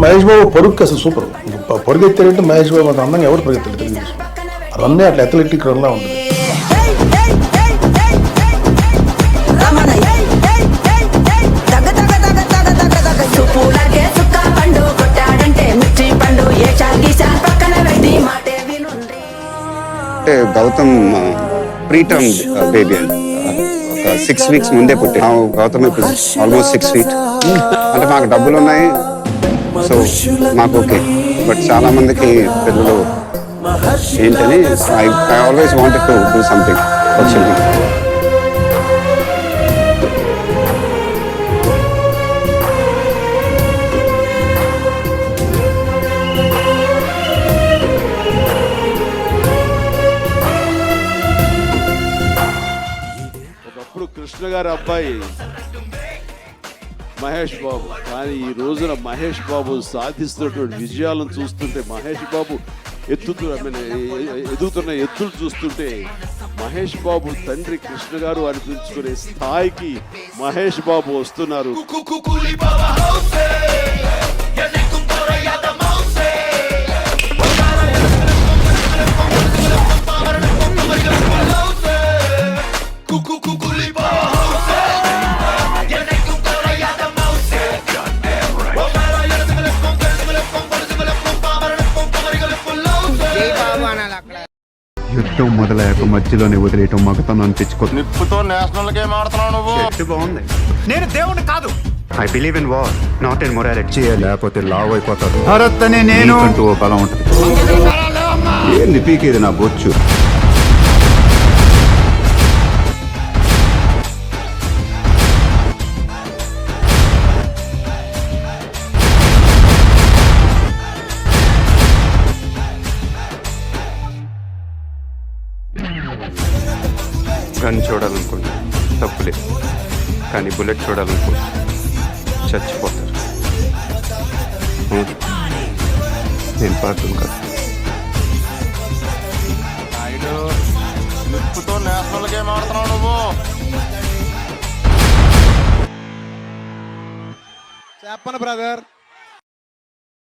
మహేష్ బాబు పరుగు అసలు సూపర్. పరుగు ఎత్తారంటే మహేష్ బాబు అంత అందంగా ఎవరు పరుగెత్తారు తెలుగుదేశం. రన్నే అట్లా అథ్లెటిక్ రన్లా ఉంటుంది. అంటే గౌతమ్ ప్రీటర్మ్ బేబీ అండి, ఒక 6 weeks ముందే పుట్టి. గౌతమ్ ఇప్పుడు ఆల్మోస్ట్ 6 feet. అంటే మాకు డబ్బులు ఉన్నాయి, సో మాకు ఓకే. బట్ చాలా మందికి పిల్లలు ఏంటని I always wanted to do something for children. ఒకప్పుడు కృష్ణ గారి అబ్బాయి మహేష్ బాబు, కానీ ఈ రోజున మహేష్ బాబు సాధిస్తున్నటువంటి విజయాలను చూస్తుంటే, మహేష్ బాబు ఎదుగుతున్న ఎత్తులు చూస్తుంటే, మహేష్ బాబు తండ్రి కృష్ణ గారు అనిపించుకునే స్థాయికి మహేష్ బాబు వస్తున్నారు. యుద్ధం మొదలయ్యాక మధ్యలోనే వదిలేయటం మగతనం తెచ్చుకోదు. నిప్పుతో నేషనల్ గేమ్ ఆడుతున్నావు నువ్వు. చెట్టు బాగుంది. నేను దేవుణ్ణి కాదు. I believe in war, not in morality. చేయాలి, లేకపోతే లావ్ అయిపోతారు. భరత్ అనే నేను అంటూ ఓ బలం ఉంటుంది. ఏంది పీకేది నా బొచ్చు? గన్ చూడాలనుకోండి తప్పులే, కానీ బుల్లెట్ చూడాలనుకో చచ్చిపోతారు. నేను పాత్రం కాదు. నిప్పుతో నేషనల్ గేమ్ ఆడుతున్నావు నువ్వు. చెప్పను బ్రదర్.